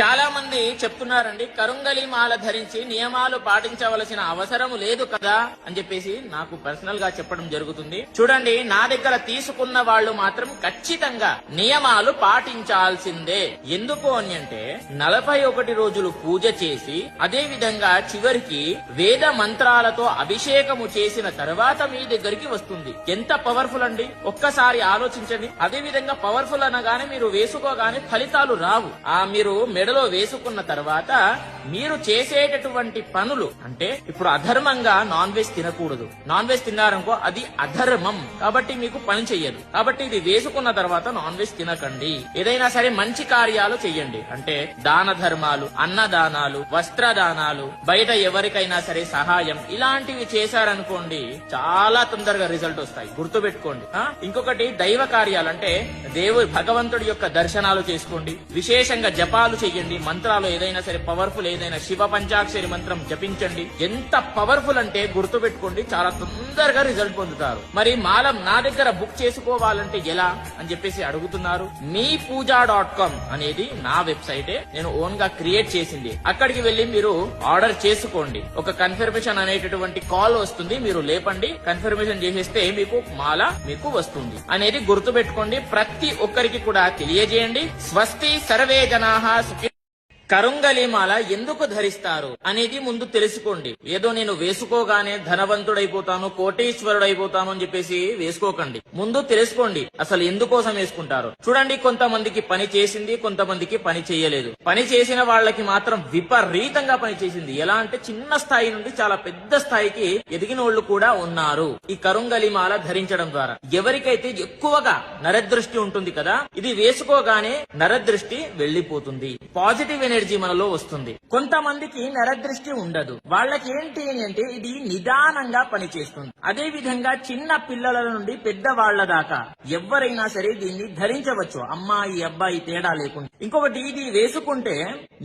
చాలా మంది చెప్తున్నారండి, కరుంగలి మాల ధరించి నియమాలు పాటించవలసిన అవసరం లేదు కదా అని చెప్పేసి నాకు పర్సనల్ గా చెప్పడం జరుగుతుంది. చూడండి, నా దగ్గర తీసుకున్న వాళ్ళు మాత్రం ఖచ్చితంగా నియమాలు పాటించాల్సిందే. ఎందుకు అని అంటే 41 రోజులు పూజ చేసి అదే విధంగా చివరికి వేద మంత్రాలతో అభిషేకము చేసిన తర్వాత మీ దగ్గరికి వస్తుంది. ఎంత పవర్ఫుల్ అండి, ఒక్కసారి ఆలోచించండి. అదే విధంగా పవర్ఫుల్ అనగానే మీరు వేసుకోగానే ఫలితాలు రావు. మీరు మెడలో వేసుకున్న తర్వాత మీరు చేసేటటువంటి పనులు అంటే ఇప్పుడు అధర్మంగా నాన్ వెజ్ తినకూడదు. నాన్ వెజ్ తిన్నారనుకో అది అధర్మం, కాబట్టి మీకు పని చెయ్యదు. కాబట్టి ఇది వేసుకున్న తర్వాత నాన్ వెజ్ తినకండి. ఏదైనా సరే మంచి కార్యాలు చెయ్యండి, అంటే దాన ధర్మాలు, అన్నదానాలు, వస్త్రదానాలు, బయట ఎవరికైనా సరే సహాయం, ఇలాంటివి చేశారనుకోండి చాలా తొందరగా రిజల్ట్ వస్తాయి. గుర్తుపెట్టుకోండి. ఇంకొకటి దైవ కార్యాలు, అంటే భగవంతుడి యొక్క దర్శనాలు చేసుకోండి, విశేషంగా జపాలు చెయ్యండి, మంత్రాలు ఏదైనా సరే పవర్ఫుల్, ఏదైనా శివ పంచాక్షరి మంత్రం జపించండి. ఎంత పవర్ఫుల్ అంటే గుర్తుపెట్టుకోండి, చాలా తొందరగా రిజల్ట్ పొందుతారు. మరి మాలం నా దగ్గర బుక్ చేసుకోవాలంటే ఎలా అని చెప్పేసి అడుగుతున్నారు. meepuja.com అనేది నా వెబ్సైటే, నేను ఓన్ గా క్రియేట్ చేసింది. అక్కడికి వెళ్లి మీరు ఆర్డర్ చేసుకోండి. ఒక కన్ఫర్మేషన్ అనేటటువంటి కాల్ వస్తుంది, మీరు లేపండి, కన్ఫర్మేషన్ చేసేస్తే మీకు మాల మీకు వస్తుంది అనేది గుర్తుపెట్టుకోండి. ప్రతి ఒక్కరికి కూడా తెలియజేయండి. స్వస్తి సర్వే జనాః సుఖి. కరుంగలి మాల ఎందుకు ధరిస్తారు అనేది ముందు తెలుసుకోండి. ఏదో నేను వేసుకోగానే ధనవంతుడైపోతాను, కోటీశ్వరుడైపోతాను అని చెప్పేసి వేసుకోకండి. ముందు తెలుసుకోండి అసలు ఎందుకోసం వేసుకుంటారు. చూడండి, కొంతమందికి పని చేసింది, కొంతమందికి పని చేయలేదు. పని చేసిన వాళ్ళకి మాత్రం విపరీతంగా పని చేసింది. ఎలా అంటే చిన్న స్థాయి నుండి చాలా పెద్ద స్థాయికి ఎదిగిన వాళ్ళు కూడా ఉన్నారు ఈ కరుంగలి మాల ధరించడం ద్వారా. ఎవరికైతే ఎక్కువగా నరదృష్టి ఉంటుంది కదా, ఇది వేసుకోగానే నరదృష్టి వెళ్లిపోతుంది, పాజిటివ్ ఎనర్జీ మనలో వస్తుంది. కొంతమందికి నరదృష్టి ఉండదు, వాళ్ళకి ఏంటి అంటే ఇది నిదానంగా పనిచేస్తుంది. అదే విధంగా చిన్న పిల్లల నుండి పెద్దవాళ్ల దాకా ఎవరైనా సరే దీన్ని ధరించవచ్చు, అమ్మాయి అబ్బాయి తేడా లేకుండా. ఇంకొకటి, ఇది వేసుకుంటే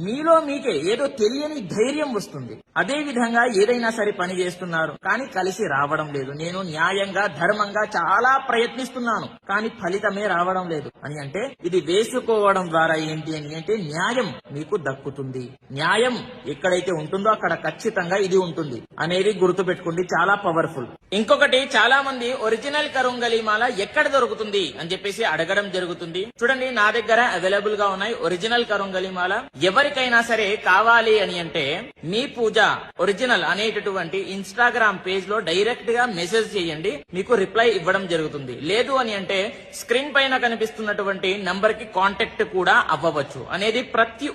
మీలో మీకే ఏదో తెలియని ధైర్యం వస్తుంది. అదే విధంగా ఏదైనా సరే పని చేస్తున్నారు కానీ కలిసి రావడం లేదు, నేను న్యాయంగా ధర్మంగా చాలా ప్రయత్నిస్తున్నాను కానీ ఫలితమే రావడం లేదు అని అంటే ఇది వేసుకోవడం ద్వారా ఏంటి అని అంటే న్యాయం మీకు దక్కుతుంది. న్యాయం ఎక్కడైతే ఉంటుందో అక్కడ ఖచ్చితంగా ఇది ఉంటుంది అనేది గుర్తుపెట్టుకోండి, చాలా పవర్ఫుల్. ఇంకొకటి, చాలా మంది ఒరిజినల్ కరుంగలి మాల ఎక్కడ దొరుకుతుంది అని చెప్పేసి అడగడం జరుగుతుంది. చూడండి, నా దగ్గర అవైలబుల్ గా ఉన్నాయి ఒరిజినల్ కరుంగలి మాల. ఎవరికైనా సరే కావాలి అని అంటే మీ పూజ ఒరిజినల్ అనేటటువంటి ఇన్స్టాగ్రామ్ పేజ్ లో డైరెక్ట్ గా మెసేజ్ చేయండి, మీకు రిప్లై ఇవ్వడం జరుగుతుంది. లేదు అని అంటే స్క్రీన్ పైన కనిపిస్తున్నటువంటి నంబర్ కి కాంటాక్ట్ కూడా అవ్వవచ్చు అనేది ప్రతి